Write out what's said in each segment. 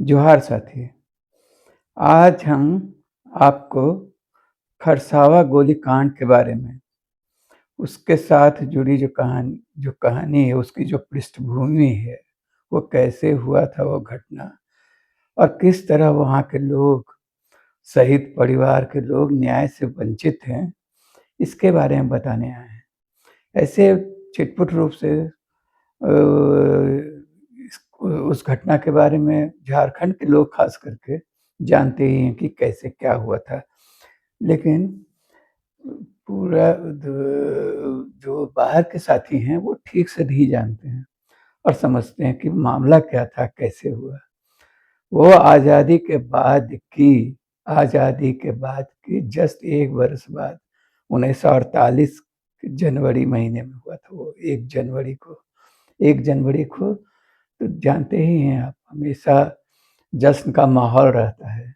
जोहार साथी। आज हम आपको खरसावा गोलीकांड के बारे में, उसके साथ जुड़ी जो कहानी है, उसकी जो पृष्ठभूमि है, वो कैसे हुआ था वो घटना और किस तरह वहाँ के लोग, शहीद परिवार के लोग न्याय से वंचित हैं, इसके बारे में बताने आए हैं। ऐसे छिटपुट रूप से उस घटना के बारे में झारखंड के लोग खास करके जानते ही हैं कि कैसे क्या हुआ था। लेकिन पूरा जो बाहर के साथी हैं वो ठीक से नहीं जानते हैं और समझते हैं कि मामला क्या था, कैसे हुआ। वो आज़ादी के बाद की जस्ट 1 वर्ष बाद 1948 जनवरी महीने में हुआ था वो 1 जनवरी को तो जानते ही हैं आप, हमेशा जश्न का माहौल रहता है।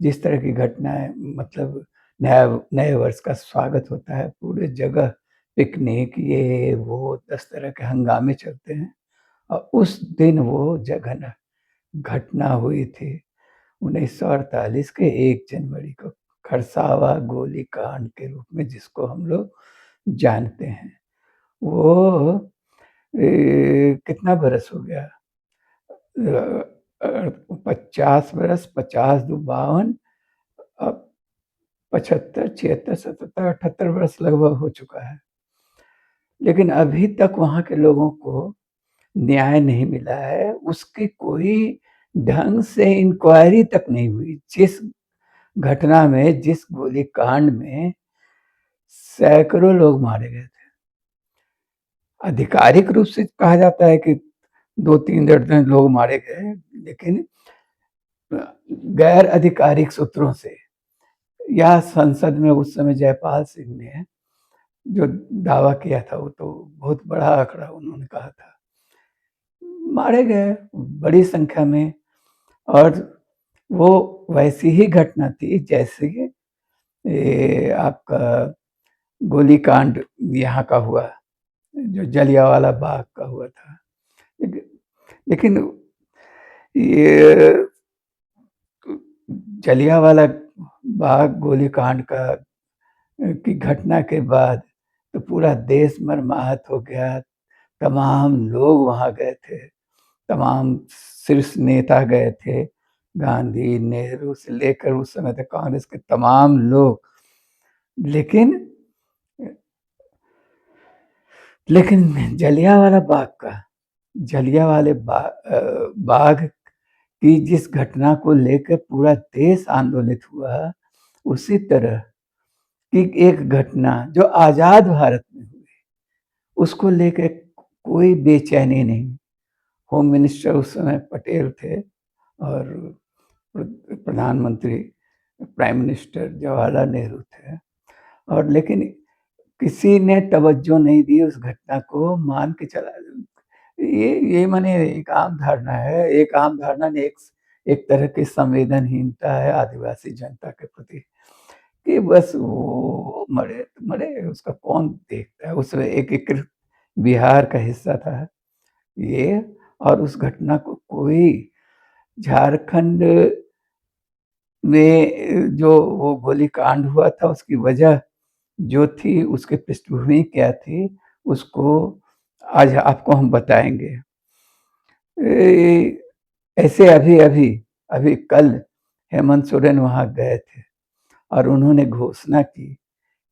जिस तरह की घटनाएँ मतलब नए वर्ष का स्वागत होता है, पूरे जगह पिकनिक ये वो 10 तरह के हंगामे चलते हैं और उस दिन वो जगह घटना हुई थी 1948 के 1 जनवरी को, खरसावा गोलीकांड के रूप में जिसको हम लोग जानते हैं। वो कितना बरस हो गया? 50 बरस, 50 दू 52, अब 75, 76, 77, 78 वर्ष लगभग हो चुका है। लेकिन अभी तक वहाँ के लोगों को न्याय नहीं मिला है, उसकी कोई ढंग से इंक्वायरी तक नहीं हुई। जिस घटना में, जिस गोलीकांड में सैकड़ों लोग मारे गए थे। आधिकारिक रूप से कहा जाता है कि 2-3 दर्जन लोग मारे गए, लेकिन गैर आधिकारिक सूत्रों से या संसद में उस समय जयपाल सिंह ने जो दावा किया था वो तो बहुत बड़ा आंकड़ा उन्होंने कहा था। मारे गए बड़ी संख्या में और वो वैसी ही घटना थी जैसे आपका गोलीकांड यहाँ का हुआ, जो जलियांवाला बाग का हुआ था। लेकिन ये जलियांवाला बाग गोलीकांड की घटना के बाद तो पूरा देश मर्माहत हो गया। तमाम लोग वहाँ गए थे, तमाम शीर्ष नेता गए थे, गांधी, नेहरू से लेकर उस समय तक कांग्रेस के तमाम लोग। लेकिन जलियांवाले बाग की जिस घटना को लेकर पूरा देश आंदोलित हुआ, उसी तरह की एक घटना जो आजाद भारत में हुई, उसको लेकर कोई बेचैनी नहीं। होम मिनिस्टर उस समय पटेल थे और प्रधानमंत्री प्राइम मिनिस्टर जवाहरलाल नेहरू थे, और लेकिन किसी ने तवज्जो नहीं दी उस घटना को, मान के चला। ये माने एक आम धारणा है, एक आम धारणा ने एक तरह की संवेदनहीनता है आदिवासी जनता के प्रति कि बस वो मरे तो मरे, उसका कौन देखता है। उस एक बिहार का हिस्सा था ये, और उस घटना को कोई झारखंड में जो वो गोलीकांड हुआ था उसकी वजह जो थी, उसकी पृष्ठभूमि क्या थी, उसको आज आपको हम बताएंगे। ऐसे अभी कल हेमंत सोरेन वहां गए थे और उन्होंने घोषणा की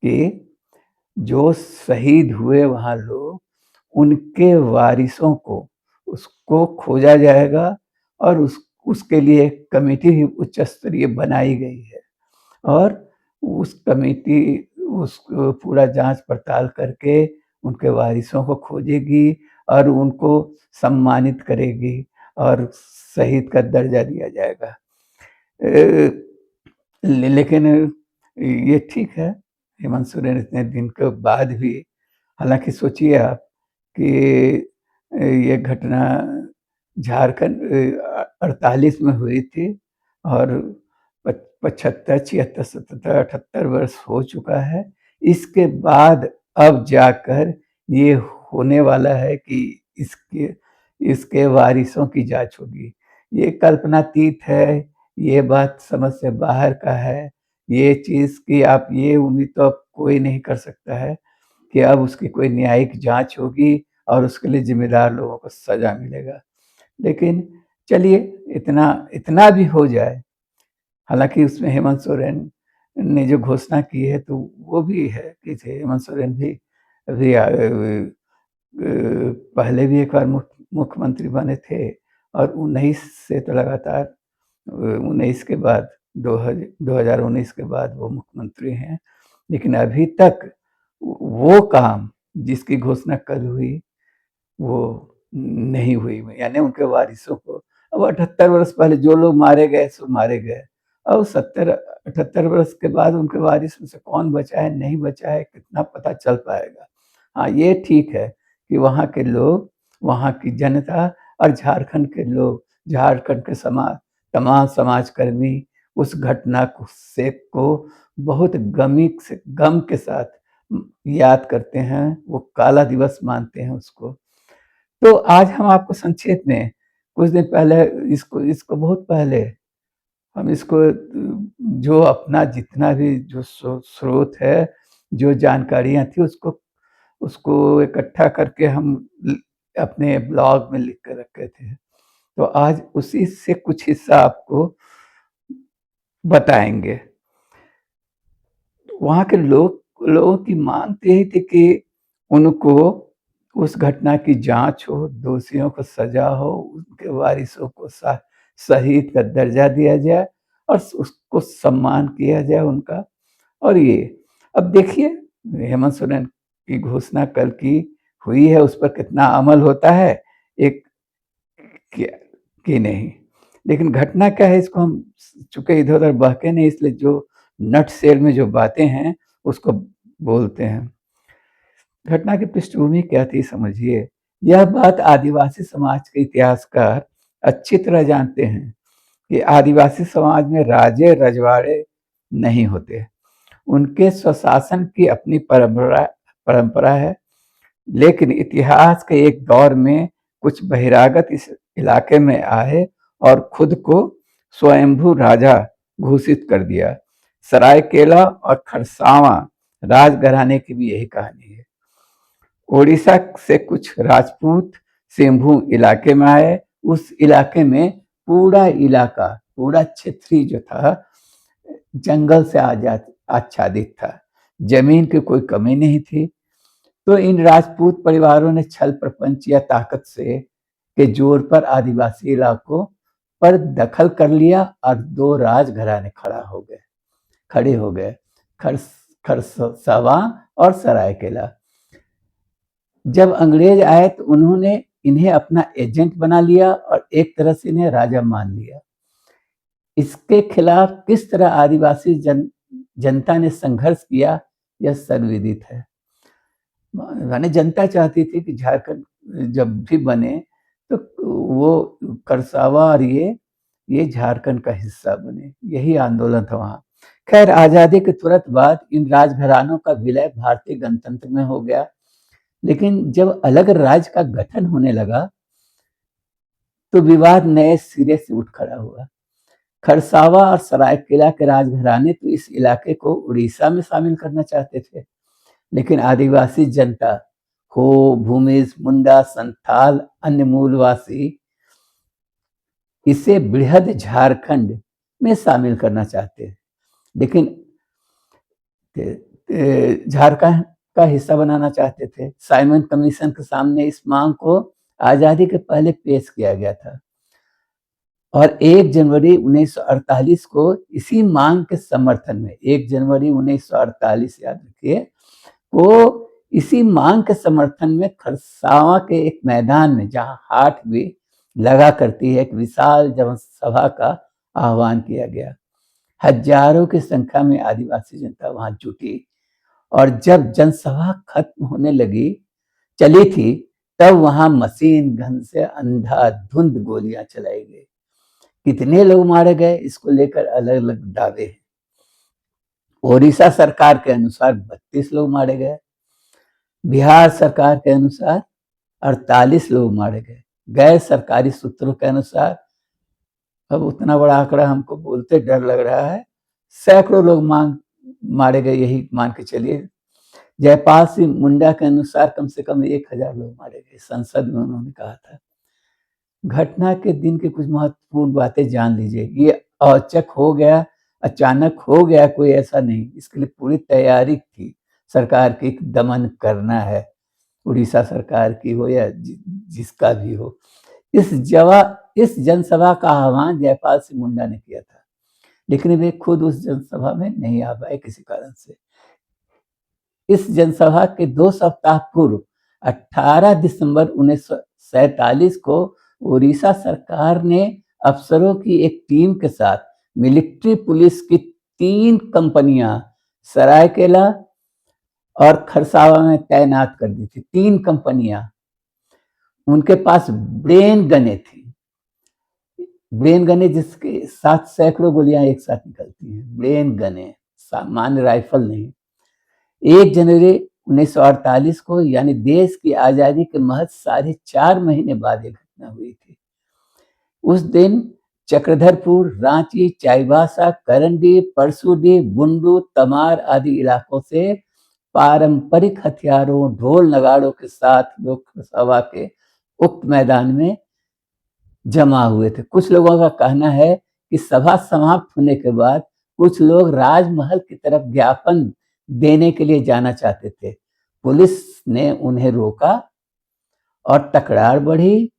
कि जो शहीद हुए वहां लोग, उनके वारिसों को उसको खोजा जाएगा और उसके लिए एक कमेटी उच्च स्तरीय बनाई गई है और उस कमेटी उस पूरा जांच पड़ताल करके उनके वारिसों को खोजेगी और उनको सम्मानित करेगी और शहीद का दर्जा दिया जाएगा। लेकिन ये ठीक है, हेमंत सोरेन इतने दिन के बाद भी, हालांकि सोचिए आप कि ये घटना झारखंड 48 में हुई थी और 75, 76, 77, 78 वर्ष हो चुका है। इसके बाद अब जाकर ये होने वाला है कि इसके इसके वारिसों की जांच होगी। ये कल्पनातीत है, ये बात समझ से बाहर का है, ये चीज़ की आप ये उम्मीद तो अब कोई नहीं कर सकता है कि अब उसकी कोई न्यायिक जाँच होगी और उसके लिए ज़िम्मेदार लोगों को सज़ा मिलेगा। लेकिन चलिए इतना इतना भी हो जाए, हालाँकि उसमें हेमंत सोरेन ने जो घोषणा की है तो वो भी है कि हेमंत सोरेन भी अभी पहले भी एक बार मुख्यमंत्री बने थे और 19 से तो लगातार 19 के बाद 2019 के बाद वो मुख्यमंत्री हैं। लेकिन अभी तक वो काम जिसकी घोषणा कल हुई वो नहीं हुई, यानी उनके वारिसों को अब 78 वर्ष पहले जो लोग मारे गए सो मारे गए। अब 70-78 वर्ष के बाद उनके वारिस में से कौन बचा है, नहीं बचा है, कितना पता चल पाएगा। हाँ, ये ठीक है कि वहाँ के लोग, वहाँ की जनता और झारखंड के लोग, झारखंड के तमाम समाजकर्मी उस घटना को बहुत गम के साथ याद करते हैं, वो काला दिवस मानते हैं उसको। तो आज हम आपको संक्षेप में कुछ दिन पहले इसको इसको बहुत पहले हम इसको जो अपना जितना भी जो स्रोत है, जो जानकारियाँ थी उसको उसको इकट्ठा करके हम अपने ब्लॉग में लिख कर रखे थे। तो आज उसी से कुछ हिस्सा आपको बताएँगे। वहाँ के लोगों की मांग तो यही थी कि उनको उस घटना की जाँच हो, दोषियों को सज़ा हो, उनके वारिसों को शहीद का दर्जा दिया जाए और उसको सम्मान किया जाए उनका। और ये अब देखिए हेमंत सोरेन की घोषणा कल की हुई है, उस पर कितना अमल होता है एक कि नहीं। लेकिन घटना क्या है इसको हम चूँकि इधर-उधर बहके नहीं, इसलिए जो नटशेल में जो बातें हैं उसको बोलते हैं। घटना की पृष्ठभूमि क्या थी समझिए। यह बात आदिवासी समाज के इतिहासकार अच्छी तरह जानते हैं कि आदिवासी समाज में राजे रजवाड़े नहीं होते। उनके स्वशासन की अपनी परंपरा है। लेकिन इतिहास के एक दौर में कुछ बहिरागत इस इलाके में आए और खुद को स्वयंभू राजा घोषित कर दिया। सरायकेला और खरसावां राजघराने की भी यही कहानी है। ओडिशा से कुछ राजपूत सिंहभूम इलाके में आए। उस इलाके में पूरा क्षेत्र जो था जंगल से आच्छादित था, जमीन की कोई कमी नहीं थी। तो इन राजपूत परिवारों ने छल प्रपंच या ताकत से के जोर पर आदिवासी इलाकों पर दखल कर लिया और दो राजघराने खड़े हो गए, खरसावां और सरायकेला। जब अंग्रेज आए तो उन्होंने इन्हें अपना एजेंट बना लिया और एक तरह से इन्हें राजा मान लिया। इसके खिलाफ किस तरह आदिवासी जनता ने संघर्ष किया, यह सर्वविदित है। माने जनता चाहती थी कि झारखंड जब भी बने तो वो करसावा और ये झारखंड का हिस्सा बने, यही आंदोलन था वहाँ। खैर आजादी के तुरंत बाद इन राजघरानों का विलय भारतीय गणतंत्र में हो गया। लेकिन जब अलग राज्य का गठन होने लगा तो विवाद नए सिरे से उठ खड़ा हुआ। खरसावा और सरायकेला के राजघराने तो इस इलाके को उड़ीसा में शामिल करना चाहते थे, लेकिन आदिवासी जनता हो, भूमिज, मुंडा, संथाल, अन्य मूलवासी इसे बृहद झारखंड में शामिल करना चाहते, लेकिन झारखंड का हिस्सा बनाना चाहते थे। साइमन कमीशन के सामने इस मांग को आजादी के पहले पेश किया गया था और 1 जनवरी 1948 को इसी मांग के समर्थन में 1 जनवरी 1948 याद रखिए को इसी मांग के समर्थन में खरसावां के एक मैदान में जहां हाट भी लगा करती है, एक विशाल जनसभा का आह्वान किया गया। हजारों की संख्या में आदिवासी जनता वहां जुटी और जब जनसभा खत्म होने चली थी, तब वहां मशीन गन से अंधाधुंध गोलियां चलाई गई। कितने लोग मारे गए इसको लेकर अलग अलग दावे हैं। ओडिशा सरकार के अनुसार 32 लोग मारे गए, बिहार सरकार के अनुसार 48 लोग मारे गए, गैर सरकारी सूत्रों के अनुसार अब उतना बड़ा आंकड़ा हमको बोलते डर लग रहा है। सैकड़ों लोग मारे गए, यही मान के चलिए। जयपाल सिंह मुंडा के अनुसार कम से कम 1000 लोग मारे गए, संसद में उन्होंने कहा था। घटना के दिन की कुछ महत्वपूर्ण बातें जान लीजिए। ये औचक हो गया, अचानक हो गया, कोई ऐसा नहीं। इसके लिए पूरी तैयारी थी सरकार की, दमन करना है, उड़ीसा सरकार की हो या जिसका भी हो। इस जनसभा का आह्वान जयपाल सिंह मुंडा ने किया था, लेकिन वे खुद उस जनसभा में नहीं आ पाए किसी कारण से। इस जनसभा के 2 सप्ताह पूर्व 18 दिसंबर 1947 को उड़ीसा सरकार ने अफसरों की एक टीम के साथ मिलिट्री पुलिस की 3 कंपनियां सरायकेला और खरसावा में तैनात कर दी थी। 3 कंपनियां, उनके पास ब्रेन गने थी। ब्रेन गने जिसके साथ सैकड़ों गोलियां एक साथ निकलती हैं, ब्रेन गने, सामान्य राइफल नहीं। 1 जनवरी 1948 को, यानी देश की आजादी के महज 4.5 महीने बाद ये घटना हुई थी। उस दिन चक्रधरपुर, रांची, चाईबासा, करंडी, परसूडी, बुंडू, तमार आदि इलाकों से पारंपरिक हथियारों, ढोल नगाड़ों के साथ लोग सभा के उक्त मैदान में जमा हुए थे। कुछ लोगों का कहना है कि सभा समाप्त होने के बाद कुछ लोग राजमहल की तरफ ज्ञापन देने के लिए जाना चाहते थे। पुलिस ने उन्हें रोका और तकरार बढ़ी,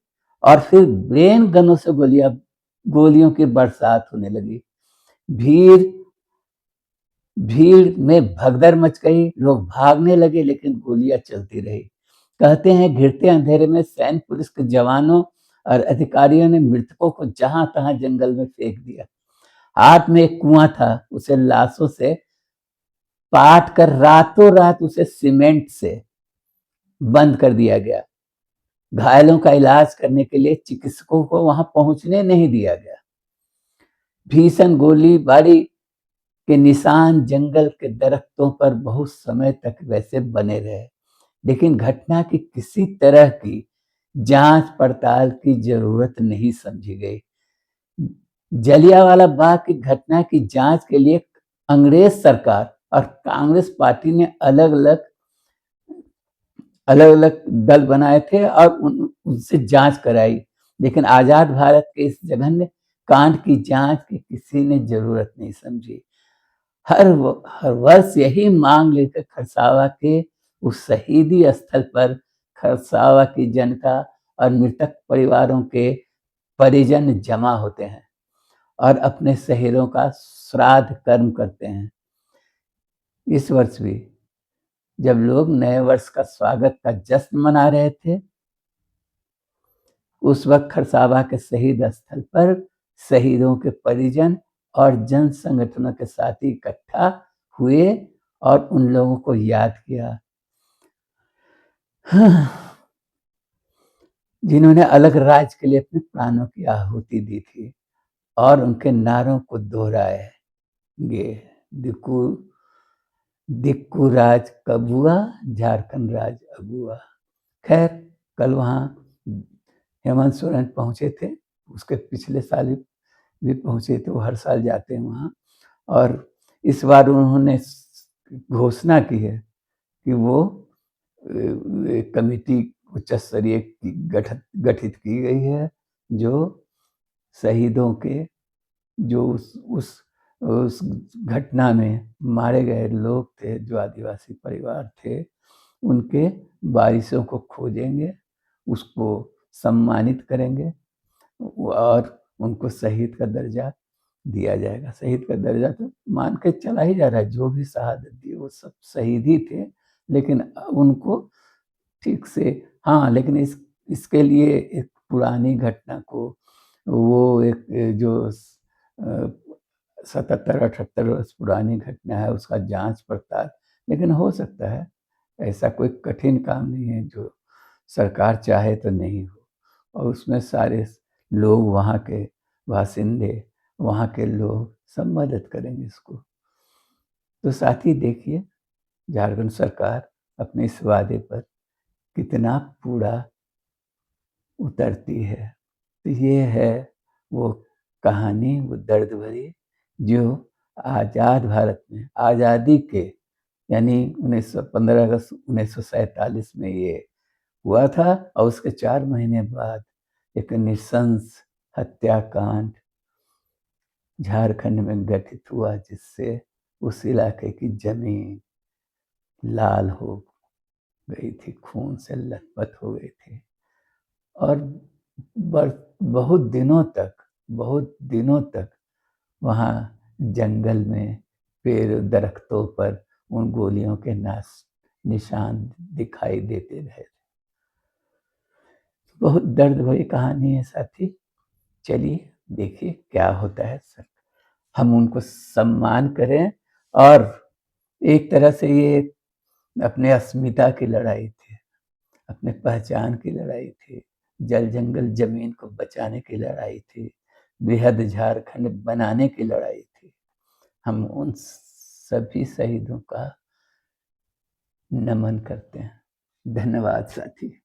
और फिर ब्रेन गनों से गोलियों की बरसात होने लगी। भीड़ भीड़ में भगदड़ मच गई, लोग भागने लगे, लेकिन गोलियां चलती रही। कहते हैं घिरते अंधेरे में सैन्य पुलिस के जवानों और अधिकारियों ने मृतकों को जहां तहां जंगल में फेंक दिया। हाथ में एक कुआं था, उसे लाशों से पाट कर रातों रात उसे सीमेंट से बंद कर दिया गया। घायलों का इलाज करने के लिए चिकित्सकों को वहां पहुंचने नहीं दिया गया। भीषण गोलीबारी के निशान जंगल के दरख्तों पर बहुत समय तक वैसे बने रहे, लेकिन घटना की किसी तरह की जांच पड़ताल की जरूरत नहीं समझी गई। जलियांवाला बाग की घटना की जांच के लिए अंग्रेज सरकार और कांग्रेस पार्टी ने अलग अलग दल बनाए थे और उनसे जांच कराई, लेकिन आजाद भारत के इस जघन्य कांड की जांच की किसी ने जरूरत नहीं समझी। हर वर्ष यही मांग लेकर खरसावा के उस शहीदी स्थल पर खरसावा की जनता और मृतक परिवारों के परिजन जमा होते हैं और अपने शहीदों का श्राद्ध कर्म करते हैं। इस वर्ष भी जब लोग नए वर्ष का स्वागत का जश्न मना रहे थे, उस वक्त खरसावा के शहीद स्थल पर शहीदों के परिजन और जन संगठनों के साथी इकट्ठा हुए और उन लोगों को याद किया जिन्होंने अलग राज्य के लिए अपने प्राणों की आहुति दी थी, और उनके नारों को दोहराएंगे। दिक्कू दिक्कू राज कब हुआ, झारखंड राज अब हुआ। खैर, कल वहाँ हेमंत सोरेन पहुंचे थे, उसके पिछले साल भी पहुंचे थे, वो हर साल जाते हैं वहाँ। और इस बार उन्होंने घोषणा की है कि वो कमेटी उच्च स्तरीय गठित की गई है, जो शहीदों के, जो उस घटना में मारे गए लोग थे, जो आदिवासी परिवार थे, उनके वारिसों को खोजेंगे, उसको सम्मानित करेंगे और उनको शहीद का दर्जा दिया जाएगा। शहीद का दर्जा तो मान के चला ही जा रहा है, जो भी शहादत दी वो सब शहीद ही थे, लेकिन उनको ठीक से, हाँ, लेकिन इसके लिए एक पुरानी घटना को, वो एक जो 77-78 वर्ष पुरानी घटना है, उसका जांच पड़ताल, लेकिन हो सकता है, ऐसा कोई कठिन काम नहीं है, जो सरकार चाहे तो नहीं हो, और उसमें सारे लोग, वहाँ के बासिंदे, वहाँ के लोग सब मदद करेंगे इसको। तो साथ ही देखिए झारखंड सरकार अपने इस वादे पर कितना पूरा उतरती है। तो ये है वो कहानी, वो दर्द भरी, जो आज़ाद भारत में आज़ादी के यानी 15 अगस्त 1947 में ये हुआ था और उसके 4 महीने बाद एक नृशंस हत्याकांड झारखंड में घटित हुआ, जिससे उस इलाके की जमीन लाल हो गई थी, खून से लथपथ हो गई थी। और बहुत दिनों तक वहाँ जंगल में पेड़ दरख्तों पर उन गोलियों के निशान दिखाई देते रहे। बहुत दर्द भरी कहानी है साथी। चलिए देखिए क्या होता है सर। हम उनको सम्मान करें, और एक तरह से ये अपने अस्मिता की लड़ाई थी, अपने पहचान की लड़ाई थी, जल जंगल जमीन को बचाने की लड़ाई थी, बेहद झारखंड बनाने की लड़ाई थी। हम उन सभी शहीदों का नमन करते हैं। धन्यवाद साथी।